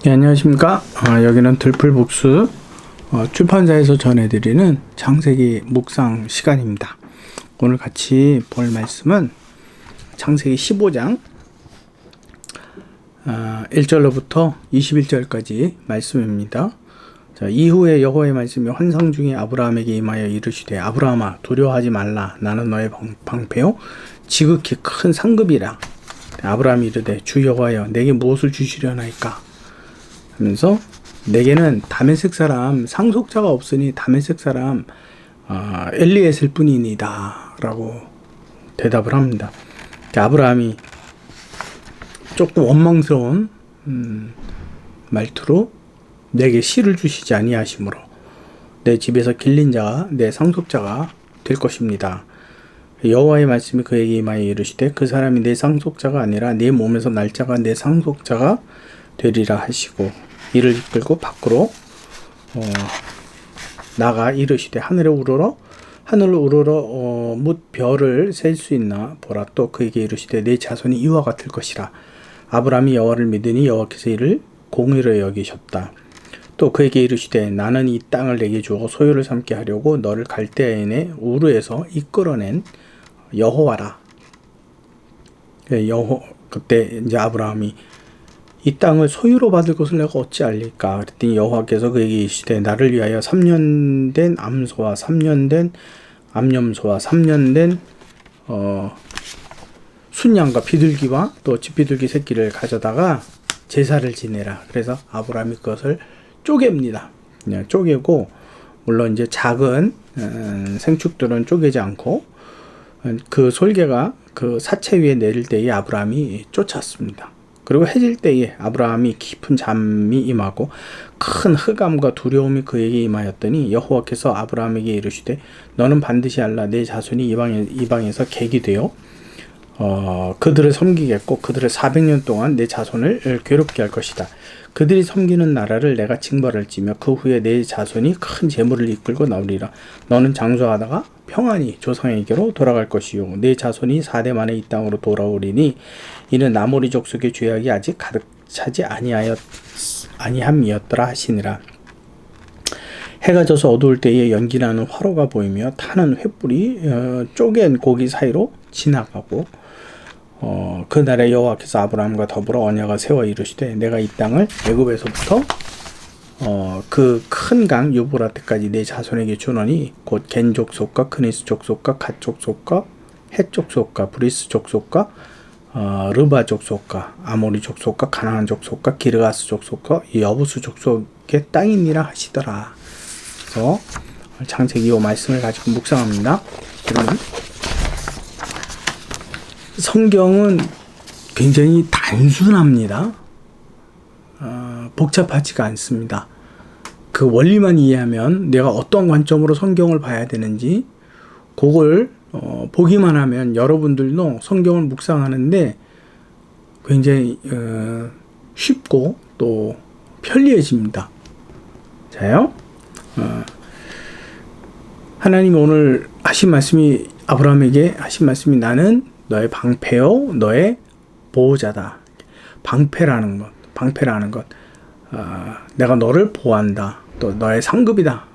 네, 안녕하십니까. 여기는 들풀북스 출판사에서 전해드리는 창세기 묵상 시간입니다. 오늘 같이 볼 말씀은 창세기 15장 1절로부터 21절까지 말씀입니다. 자, 이후에 여호와의 말씀이 환상 중에 아브라함에게 임하여 이르시되 아브라함아 두려워하지 말라. 나는 너의 방패요 지극히 큰 상급이라. 아브라함이 이르되 주 여호와여 내게 무엇을 주시려나이까 하면서 내게는 다메섹 사람 상속자가 없으니 다메섹 사람 엘리에셀 뿐이니이다 라고 대답을 합니다. 아브라함이 조금 원망스러운 말투로 내게 씨를 주시지 아니하시므로 내 집에서 길린 자가 내 상속자가 될 것입니다. 여호와의 말씀이 그에게 임하여 이르시되 그 사람이 내 상속자가 아니라 내 몸에서 날 자가 내 상속자가 되리라 하시고 이를 이끌고 밖으로 나가 이르시되 하늘을 우러러 뭇 별을 셀 수 있나 보라. 또 그에게 이르시되 내 자손이 이와 같을 것이라. 아브라함이 여호와를 믿으니 여호와께서 이를 공의로 여기셨다. 또 그에게 이르시되 나는 이 땅을 내게 주어 소유를 삼게 하려고 너를 갈대아인의 우르에서 이끌어낸 여호와라. 그때 이제 아브라함이 이 땅을 소유로 받을 것을 내가 어찌 알릴까? 그랬더니 여호와께서 그에게 이르시되 나를 위하여 3년 된 암소와 3년 된 암염소와 3년 된 순양과 비둘기와 또 집비둘기 새끼를 가져다가 제사를 지내라. 그래서 아브라함이 그것을 쪼갭니다. 그냥 쪼개고, 물론 이제 작은 생축들은 쪼개지 않고 그 솔개가 그 사체 위에 내릴 때에 아브라함이 쫓았습니다. 그리고 해질 때에 아브라함이 깊은 잠이 임하고 큰 흑암과 두려움이 그에게 임하였더니 여호와께서 아브라함에게 이르시되 너는 반드시 알라. 내 자손이 이방에서 객이 되어 그들을 섬기겠고 그들을 400년 동안 내 자손을 괴롭게 할 것이다. 그들이 섬기는 나라를 내가 징벌할지며 그 후에 내 자손이 큰 재물을 이끌고 나오리라. 너는 장수하다가 평안히 조상에게로 돌아갈 것이요 내 자손이 4대 만에 이 땅으로 돌아오리니 이는 아모리 족속의 죄악이 아직 가득 차지 아니함이었더라 하시니라. 해가 져서 어두울 때에 연기나는 화로가 보이며 타는 횃불이 쪼갠 고기 사이로 지나가고 그날에 여호와께서 아브라함과 더불어 언약을 세워 이르시되 내가 이 땅을 애굽에서부터 그 큰 강 유브라데까지 내 자손에게 주노니 곧 겐 족속과 크니스 족속과 갓 족속과 헷 족속과 브리스 족속과 르바 족속과 아모리 족속과 가나안 족속과 기르가스 족속과 여부수 족속의 땅이니라 하시더라. 그래서 창세기 이 말씀을 가지고 묵상합니다. 그러면 성경은 굉장히 단순합니다. 복잡하지가 않습니다. 그 원리만 이해하면 내가 어떤 관점으로 성경을 봐야 되는지 그걸 보기만 하면 여러분들도 성경을 묵상하는데 굉장히 쉽고 또 편리해집니다. 자요. 하나님이 오늘 하신 말씀이 아브라함에게 하신 말씀이 나는 너의 방패요 너의 보호자다. 방패라는 것 내가 너를 보호한다. 또 너의 상급이다.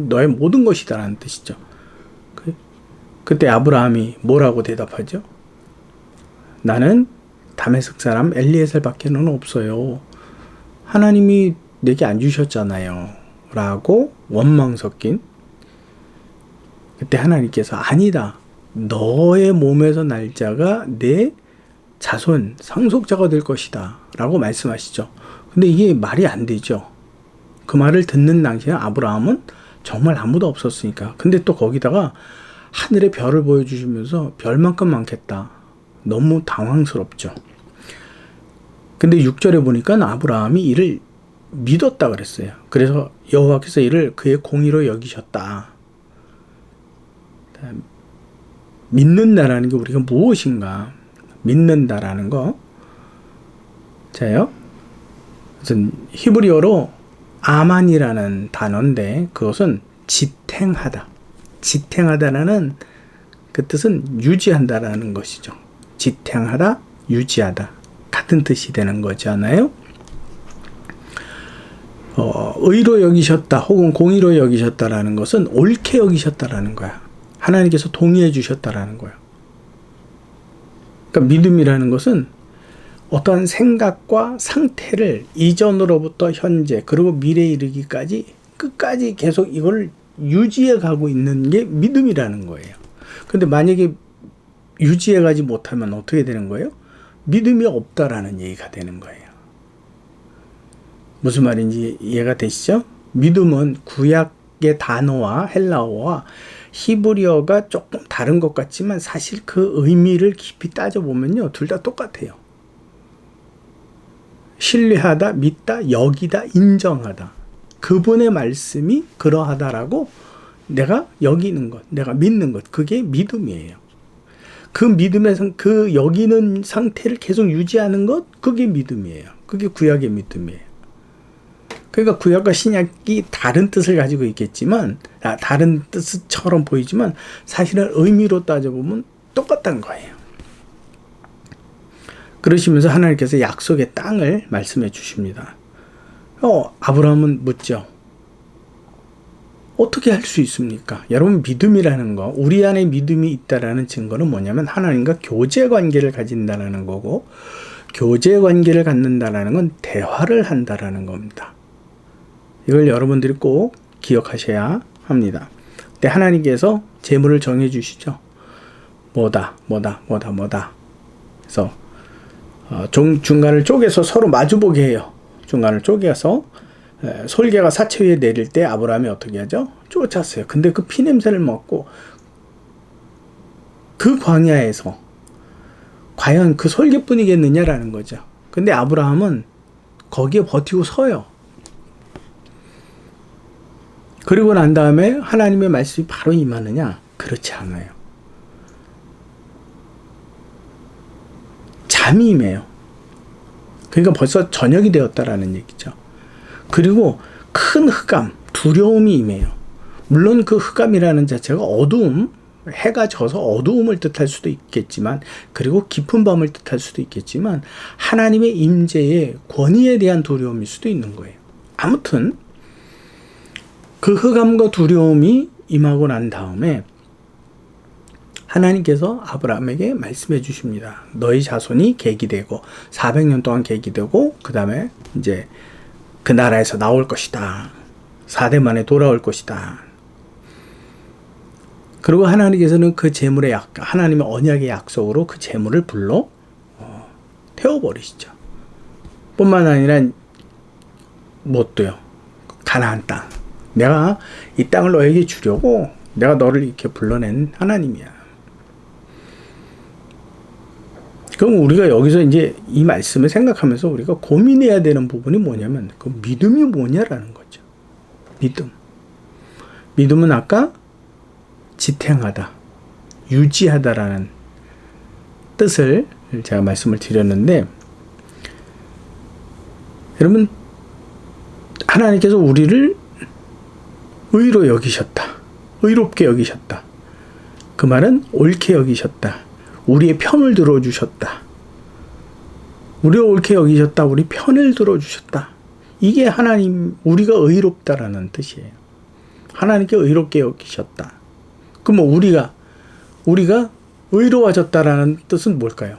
너의 모든 것이다 라는 뜻이죠. 그때 아브라함이 뭐라고 대답하죠? 나는 다메섹 사람 엘리에셀 밖에는 없어요. 하나님이 내게 안 주셨잖아요 라고 원망 섞인. 그때 하나님께서 아니다. 너의 몸에서 날 자가 내 자손 상속자가 될 것이다 라고 말씀하시죠. 근데 이게 말이 안 되죠. 그 말을 듣는 당시에 아브라함은 정말 아무도 없었으니까. 근데 또 거기다가 하늘의 별을 보여주시면서 별만큼 많겠다. 너무 당황스럽죠. 근데 6절에 보니까 아브라함이 이를 믿었다 그랬어요. 그래서 여호와께서 이를 그의 공의로 여기셨다. 믿는다라는 게 우리가 무엇인가? 믿는다라는 거. 자요. 무슨 히브리어로 아만이라는 단어인데 그것은 지탱하다. 지탱하다라는 그 뜻은 유지한다라는 것이죠. 지탱하다, 유지하다. 같은 뜻이 되는 거잖아요. 의로 여기셨다 혹은 공의로 여기셨다라는 것은 옳게 여기셨다라는 거야. 하나님께서 동의해 주셨다라는 거야. 그러니까 믿음이라는 것은 어떠한 생각과 상태를 이전으로부터 현재 그리고 미래에 이르기까지 끝까지 계속 이걸 유지해 가고 있는 게 믿음이라는 거예요. 근데 만약에 유지해 가지 못하면 어떻게 되는 거예요? 믿음이 없다라는 얘기가 되는 거예요. 무슨 말인지 이해가 되시죠? 믿음은 구약의 단어와 헬라어와 히브리어가 조금 다른 것 같지만 사실 그 의미를 깊이 따져보면요, 둘 다 똑같아요. 신뢰하다, 믿다, 여기다, 인정하다. 그분의 말씀이 그러하다라고 내가 여기는 것, 내가 믿는 것, 그게 믿음이에요. 그 믿음에서 그 여기는 상태를 계속 유지하는 것, 그게 믿음이에요. 그게 구약의 믿음이에요. 그러니까 구약과 신약이 다른 뜻을 가지고 있겠지만, 다른 뜻처럼 보이지만 사실은 의미로 따져보면 똑같다는 거예요. 그러시면서 하나님께서 약속의 땅을 말씀해 주십니다. 아브라함은 묻죠. 어떻게 할 수 있습니까? 여러분, 믿음이라는 거, 우리 안에 믿음이 있다라는 증거는 뭐냐면 하나님과 교제 관계를 가진다라는 거고, 교제 관계를 갖는다라는 건 대화를 한다라는 겁니다. 이걸 여러분들이 꼭 기억하셔야 합니다. 근데 하나님께서 제물을 정해 주시죠. 뭐다. 그래서 중간을 쪼개서 서로 마주보게 해요. 중간을 쪼개서 솔개가 사체 위에 내릴 때 아브라함이 어떻게 하죠? 쫓았어요. 근데 그 피냄새를 맡고 그 광야에서 과연 그 솔개뿐이겠느냐라는 거죠. 근데 아브라함은 거기에 버티고 서요. 그리고 난 다음에 하나님의 말씀이 바로 임하느냐? 그렇지 않아요. 잠이 임해요. 그러니까 벌써 저녁이 되었다라는 얘기죠. 그리고 큰 흑암, 두려움이 임해요. 물론 그 흑암이라는 자체가 어두움, 해가 져서 어두움을 뜻할 수도 있겠지만, 그리고 깊은 밤을 뜻할 수도 있겠지만, 하나님의 임재의 권위에 대한 두려움일 수도 있는 거예요. 아무튼 그 흑암과 두려움이 임하고 난 다음에 하나님께서 아브라함에게 말씀해 주십니다. 너희 자손이 계기되고 400년 동안 계기되고 그 다음에 이제 그 나라에서 나올 것이다. 4대 만에 돌아올 것이다. 그리고 하나님께서는 그 제물의 하나님의 언약의 약속으로 그 제물을 불러 태워버리시죠. 뿐만 아니라 못도요. 가나안 땅. 내가 이 땅을 너에게 주려고 내가 너를 이렇게 불러낸 하나님이야. 그럼 우리가 여기서 이제 이 말씀을 생각하면서 우리가 고민해야 되는 부분이 뭐냐면 그 믿음이 뭐냐라는 거죠. 믿음. 믿음은 아까 지탱하다, 유지하다라는 뜻을 제가 말씀을 드렸는데, 여러분, 하나님께서 우리를 의로 여기셨다. 의롭게 여기셨다. 그 말은 옳게 여기셨다. 우리의 편을 들어주셨다. 우리를 옳게 여기셨다. 우리 편을 들어주셨다. 이게 하나님, 우리가 의롭다라는 뜻이에요. 하나님께 의롭게 여기셨다. 그럼 우리가 의로워졌다라는 뜻은 뭘까요?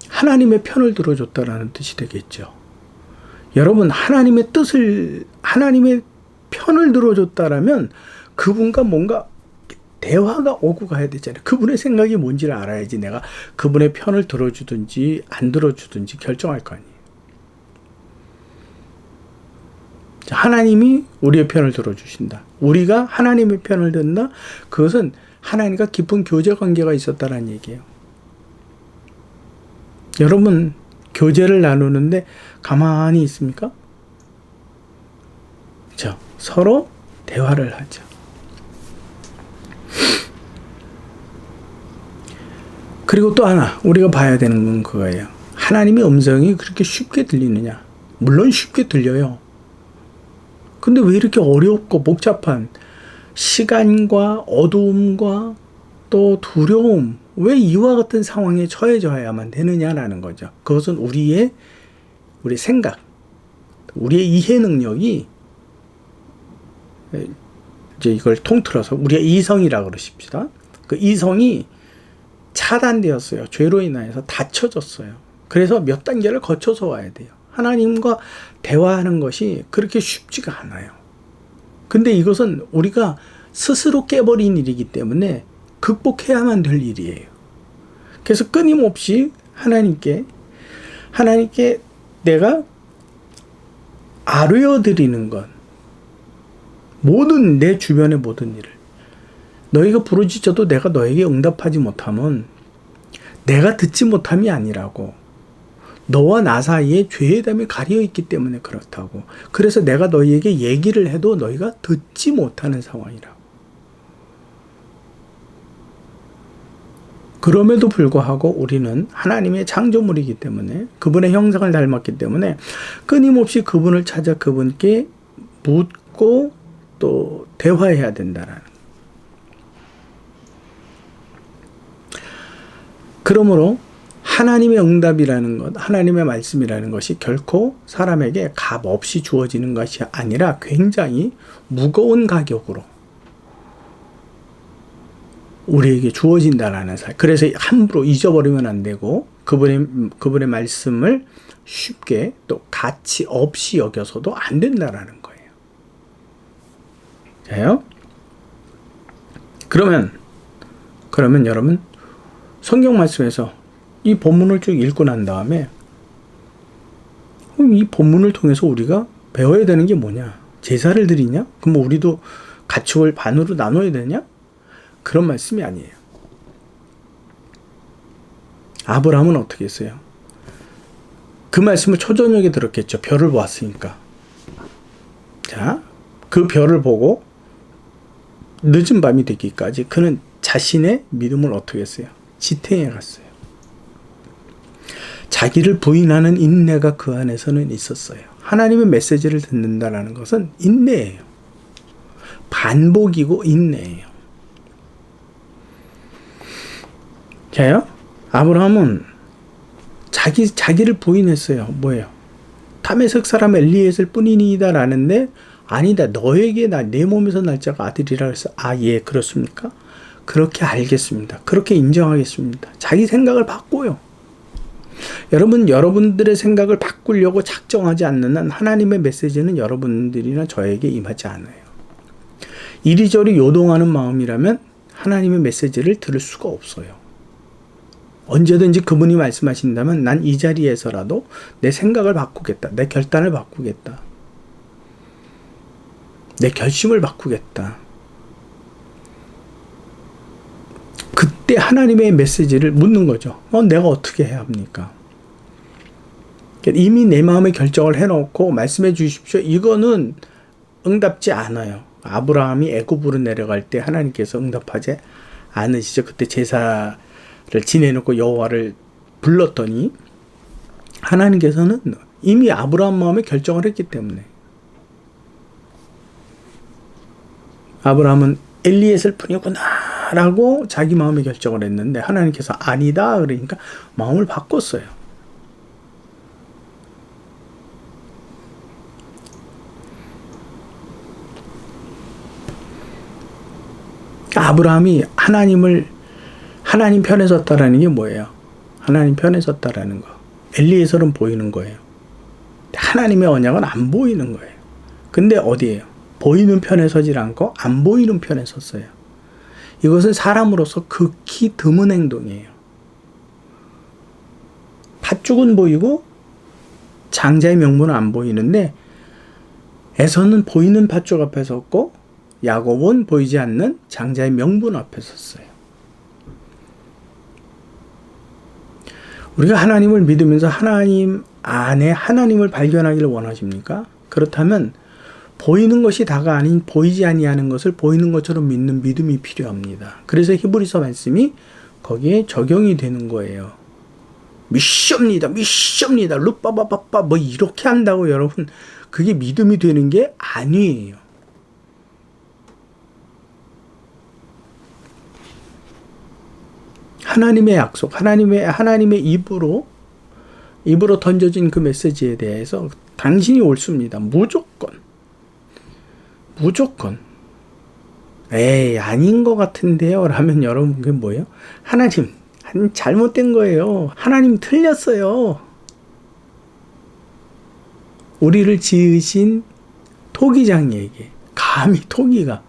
하나님의 편을 들어줬다라는 뜻이 되겠죠. 여러분, 하나님의 편을 들어줬다라면 그분과 뭔가 대화가 오고 가야 되잖아요. 그분의 생각이 뭔지를 알아야지 내가 그분의 편을 들어주든지 안 들어주든지 결정할 거 아니에요. 하나님이 우리의 편을 들어주신다. 우리가 하나님의 편을 든다. 그것은 하나님과 깊은 교제 관계가 있었다는 얘기예요. 여러분, 교제를 나누는데 가만히 있습니까? 서로 대화를 하죠. 그리고 또 하나 우리가 봐야 되는 건 그거예요. 하나님의 음성이 그렇게 쉽게 들리느냐? 물론 쉽게 들려요. 근데 왜 이렇게 어렵고 복잡한 시간과 어두움과 또 두려움, 왜 이와 같은 상황에 처해져야만 되느냐라는 거죠. 그것은 우리 생각, 우리의 이해 능력이 이제 이걸 통틀어서 우리가 이성이라고 그러십시다. 그 이성이 차단되었어요. 죄로 인하여서 닫혀졌어요. 그래서 몇 단계를 거쳐서 와야 돼요. 하나님과 대화하는 것이 그렇게 쉽지가 않아요. 근데 이것은 우리가 스스로 깨버린 일이기 때문에 극복해야만 될 일이에요. 그래서 끊임없이 하나님께 내가 아뢰어드리는 것, 모든 내 주변의 모든 일을 너희가 부르짖어도 내가 너에게 응답하지 못하면 내가 듣지 못함이 아니라고, 너와 나 사이에 죄의 담이 가려있기 때문에 그렇다고, 그래서 내가 너희에게 얘기를 해도 너희가 듣지 못하는 상황이라고. 그럼에도 불구하고 우리는 하나님의 창조물이기 때문에, 그분의 형상을 닮았기 때문에 끊임없이 그분을 찾아 그분께 묻고 또 대화해야 된다라는. 그러므로 하나님의 응답이라는 것, 하나님의 말씀이라는 것이 결코 사람에게 값 없이 주어지는 것이 아니라 굉장히 무거운 가격으로 우리에게 주어진다라는 사실. 그래서 함부로 잊어버리면 안 되고 그분의 말씀을 쉽게 또 가치 없이 여겨서도 안 된다라는 거예요. 자요? 그러면 여러분 성경 말씀에서 이 본문을 쭉 읽고 난 다음에 그럼 이 본문을 통해서 우리가 배워야 되는 게 뭐냐? 제사를 드리냐? 그럼 우리도 가축을 반으로 나눠야 되냐? 그런 말씀이 아니에요. 아브라함은 어떻게 했어요? 그 말씀을 초저녁에 들었겠죠. 별을 보았으니까. 자, 그 별을 보고 늦은 밤이 되기까지 그는 자신의 믿음을 어떻게 했어요? 지탱해 갔어요. 자기를 부인하는 인내가 그 안에서는 있었어요. 하나님의 메시지를 듣는다라는 것은 인내예요. 반복이고 인내예요. 자요? 아브라함은 자기를 부인했어요. 뭐예요? 다메섹 사람 엘리에셀 뿐이니이다 라는데, 아니다, 너에게 내 몸에서 날 자가 아들이라 해서, 아, 예, 그렇습니까? 그렇게 알겠습니다. 그렇게 인정하겠습니다. 자기 생각을 바꿔요. 여러분들의 생각을 바꾸려고 작정하지 않는 한 하나님의 메시지는 여러분들이나 저에게 임하지 않아요. 이리저리 요동하는 마음이라면 하나님의 메시지를 들을 수가 없어요. 언제든지 그분이 말씀하신다면 난 이 자리에서라도 내 생각을 바꾸겠다. 내 결단을 바꾸겠다. 내 결심을 바꾸겠다. 그때 하나님의 메시지를 묻는 거죠. 내가 어떻게 해야 합니까? 이미 내 마음의 결정을 해놓고 말씀해 주십시오. 이거는 응답지 않아요. 아브라함이 애굽으로 내려갈 때 하나님께서 응답하지 않으시죠. 그때 제사를 지내놓고 여호와를 불렀더니 하나님께서는 이미 아브라함 마음에 결정을 했기 때문에, 아브라함은 엘리에셀 뿐이구나 라고 자기 마음에 결정을 했는데 하나님께서 아니다 그러니까 마음을 바꿨어요. 아브라함이 하나님 편에 섰다라는 게 뭐예요? 하나님 편에 섰다라는 거. 엘리에셀은 보이는 거예요. 하나님의 언약은 안 보이는 거예요. 근데 어디예요? 보이는 편에 서질 않고 안 보이는 편에 섰어요. 이것은 사람으로서 극히 드문 행동이에요. 팥죽은 보이고 장자의 명분은 안 보이는데 에서는 보이는 팥죽 앞에 섰고 야곱은 보이지 않는 장자의 명분 앞에 섰어요. 우리가 하나님을 믿으면서 하나님 안에 하나님을 발견하기를 원하십니까? 그렇다면 보이는 것이 다가 아닌 보이지 아니하는 것을 보이는 것처럼 믿는 믿음이 필요합니다. 그래서 히브리서 말씀이 거기에 적용이 되는 거예요. 미션입니다. 루빠바빠빠 뭐 이렇게 한다고 여러분 그게 믿음이 되는 게 아니에요. 하나님의 약속, 하나님의 입으로 던져진 그 메시지에 대해서 당신이 옳습니다. 무조건. 무조건. 에이, 아닌 것 같은데요. 라면 여러분, 그게 뭐예요? 하나님, 잘못된 거예요. 하나님 틀렸어요. 우리를 지으신 토기장이에게 감히 토기가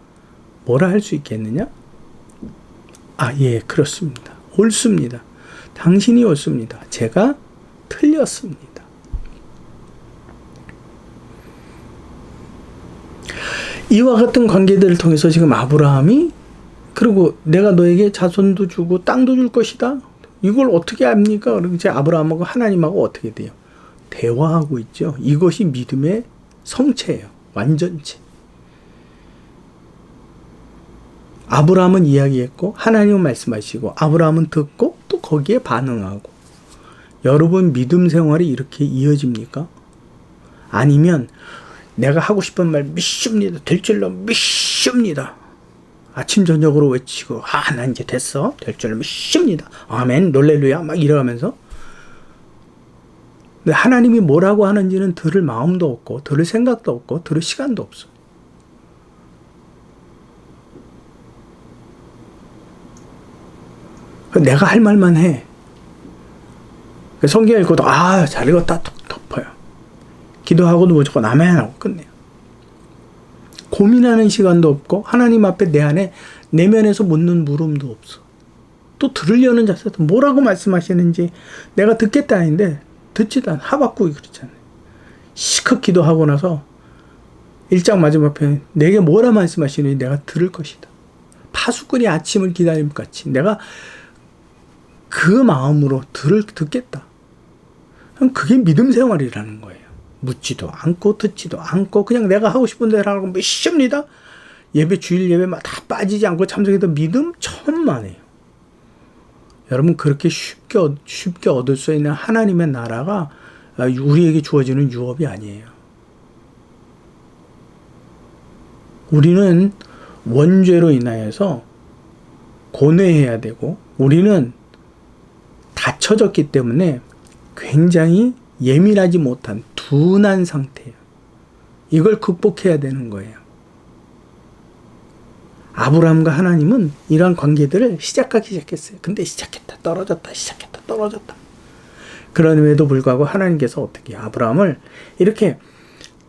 뭐라 할 수 있겠느냐? 아, 예, 그렇습니다. 옳습니다. 당신이 옳습니다. 제가 틀렸습니다. 이와 같은 관계들을 통해서 지금 아브라함이, 그리고 내가 너에게 자손도 주고 땅도 줄 것이다. 이걸 어떻게 압니까? 그리고 이제 아브라함하고 하나님하고 어떻게 돼요? 대화하고 있죠. 이것이 믿음의 성체예요. 완전체. 아브라함은 이야기했고 하나님은 말씀하시고 아브라함은 듣고 또 거기에 반응하고. 여러분 믿음 생활이 이렇게 이어집니까? 아니면 내가 하고 싶은 말 믿습니다. 될 줄로 믿습니다. 아침 저녁으로 외치고 난 이제 됐어. 될 줄로 믿습니다. 아멘 놀렐루야 막 이러면서. 근데 하나님이 뭐라고 하는지는 들을 마음도 없고 들을 생각도 없고 들을 시간도 없어. 내가 할 말만 해. 성경 읽고도 잘 읽었다 덮어요. 기도하고도 무조건 아멘 하고 끝내요. 고민하는 시간도 없고 하나님 앞에 내 안에 내면에서 묻는 물음도 없어. 또 들으려는 자세도 뭐라고 말씀하시는지 내가 듣겠다 아닌데 듣지도 않아. 하박국이 그렇잖아요. 시컷 기도하고 나서 1장 마지막 편에 내게 뭐라 말씀하시는지 내가 들을 것이다. 파수꾼이 아침을 기다림 같이 내가 그 마음으로 듣겠다. 그게 믿음 생활이라는 거예요. 묻지도 않고 듣지도 않고 그냥 내가 하고 싶은 대로 하고 믿습니다. 예배 주일 예배마다 빠지지 않고 참석해도 믿음 천만에요. 여러분 그렇게 쉽게 얻을 수 있는 하나님의 나라가 우리에게 주어지는 유업이 아니에요. 우리는 원죄로 인하여서 고뇌해야 되고 우리는 닫혀졌기 때문에 굉장히 예민하지 못한 둔한 상태예요. 이걸 극복해야 되는 거예요. 아브라함과 하나님은 이러한 관계들을 시작하기 시작했어요. 근데 시작했다 떨어졌다 시작했다 떨어졌다. 그럼에도 불구하고 하나님께서 어떻게 아브라함을 이렇게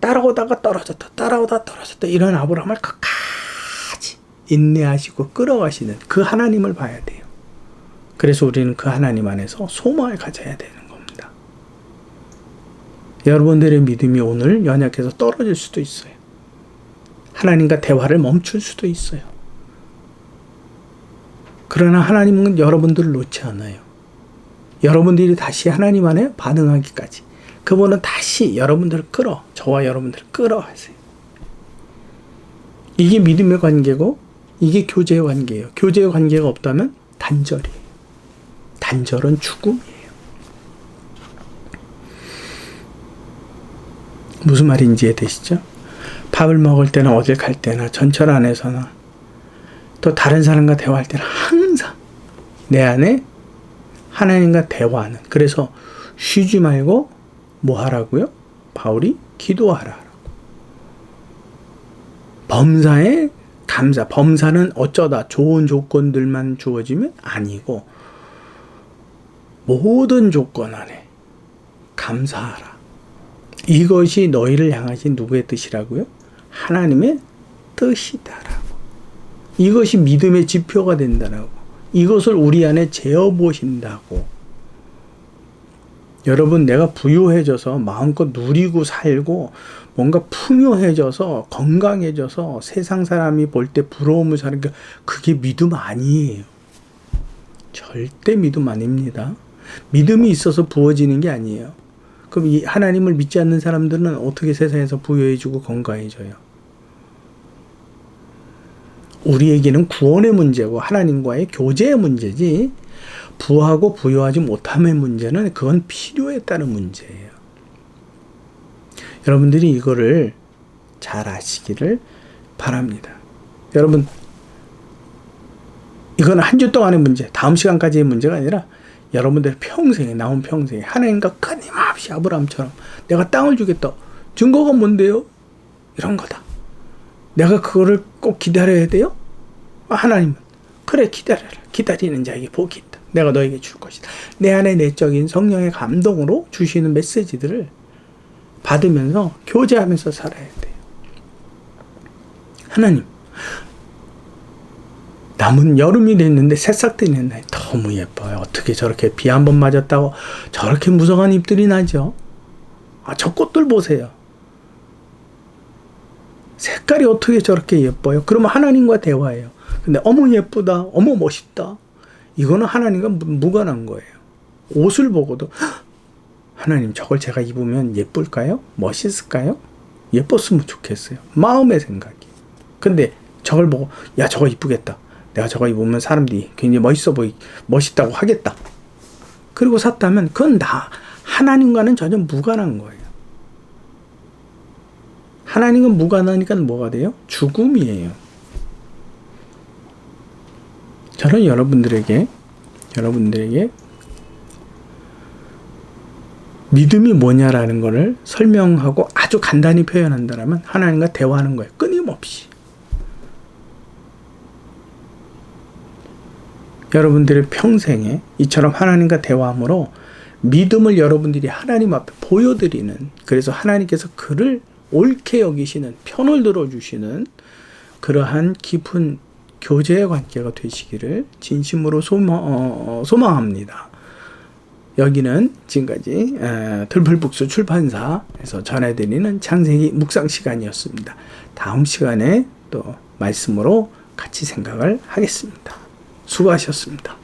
따라오다가 떨어졌다 따라오다가 떨어졌다 이런 아브라함을 끝까지 인내하시고 끌어가시는 그 하나님을 봐야 돼요. 그래서 우리는 그 하나님 안에서 소망을 가져야 되는 겁니다. 여러분들의 믿음이 오늘 연약해서 떨어질 수도 있어요. 하나님과 대화를 멈출 수도 있어요. 그러나 하나님은 여러분들을 놓지 않아요. 여러분들이 다시 하나님 안에 반응하기까지 그분은 다시 여러분들을 저와 여러분들을 끌어가세요. 이게 믿음의 관계고 이게 교제의 관계예요. 교제의 관계가 없다면 단절이에요. 단절은 죽음이에요. 무슨 말인지 이해되시죠? 밥을 먹을 때나 어딜 갈 때나 전철 안에서나 또 다른 사람과 대화할 때는 항상 내 안에 하나님과 대화하는. 그래서 쉬지 말고 뭐 하라고요? 바울이 기도하라고. 범사에 감사. 범사는 어쩌다 좋은 조건들만 주어지면 아니고 모든 조건 안에 감사하라. 이것이 너희를 향하신 누구의 뜻이라고요? 하나님의 뜻이다라고. 이것이 믿음의 지표가 된다라고. 이것을 우리 안에 재어보신다고. 여러분 내가 부유해져서 마음껏 누리고 살고 뭔가 풍요해져서 건강해져서 세상 사람이 볼 때 부러움을 사는 게 그게 믿음 아니에요. 절대 믿음 아닙니다. 믿음이 있어서 부어지는 게 아니에요. 그럼 이 하나님을 믿지 않는 사람들은 어떻게 세상에서 부유해지고 건강해져요? 우리에게는 구원의 문제고 하나님과의 교제의 문제지 부하고 부유하지 못함의 문제는 그건 필요에 따른 문제예요. 여러분들이 이거를 잘 아시기를 바랍니다. 여러분 이건 한 주 동안의 문제, 다음 시간까지의 문제가 아니라 여러분들 평생에 나온 평생에 하나님과 끊임없이 아브라함처럼 내가 땅을 주겠다. 증거가 뭔데요? 이런 거다. 내가 그거를 꼭 기다려야 돼요? 하나님은 그래, 기다려라. 기다리는 자에게 복이 있다. 내가 너에게 줄 것이다. 내 안에 내적인 성령의 감동으로 주시는 메시지들을 받으면서 교제하면서 살아야 돼요. 하나님, 남은 여름이 됐는데 새싹들이 냈나요? 너무 예뻐요. 어떻게 저렇게 비 한 번 맞았다고 저렇게 무성한 잎들이 나죠? 저 꽃들 보세요. 색깔이 어떻게 저렇게 예뻐요? 그러면 하나님과 대화해요. 근데 어머 예쁘다, 어머 멋있다. 이거는 하나님과 무관한 거예요. 옷을 보고도 하나님, 저걸 제가 입으면 예쁠까요? 멋있을까요? 예뻤으면 좋겠어요. 마음의 생각이. 근데 저걸 보고 야, 저거 이쁘겠다. 내가 저거 입으면 사람들이 굉장히 멋있다고 하겠다. 그리고 샀다면 그건 하나님과는 전혀 무관한 거예요. 하나님과 무관하니까 뭐가 돼요? 죽음이에요. 저는 여러분들에게 믿음이 뭐냐라는 것을 설명하고 아주 간단히 표현한다면 하나님과 대화하는 거예요. 끊임없이. 여러분들의 평생에 이처럼 하나님과 대화함으로 믿음을 여러분들이 하나님 앞에 보여드리는, 그래서 하나님께서 그를 옳게 여기시는, 편을 들어주시는 그러한 깊은 교제의 관계가 되시기를 진심으로 소망합니다. 여기는 지금까지 들풀북수 출판사에서 전해드리는 창세기 묵상 시간이었습니다. 다음 시간에 또 말씀으로 같이 생각을 하겠습니다. 수고하셨습니다.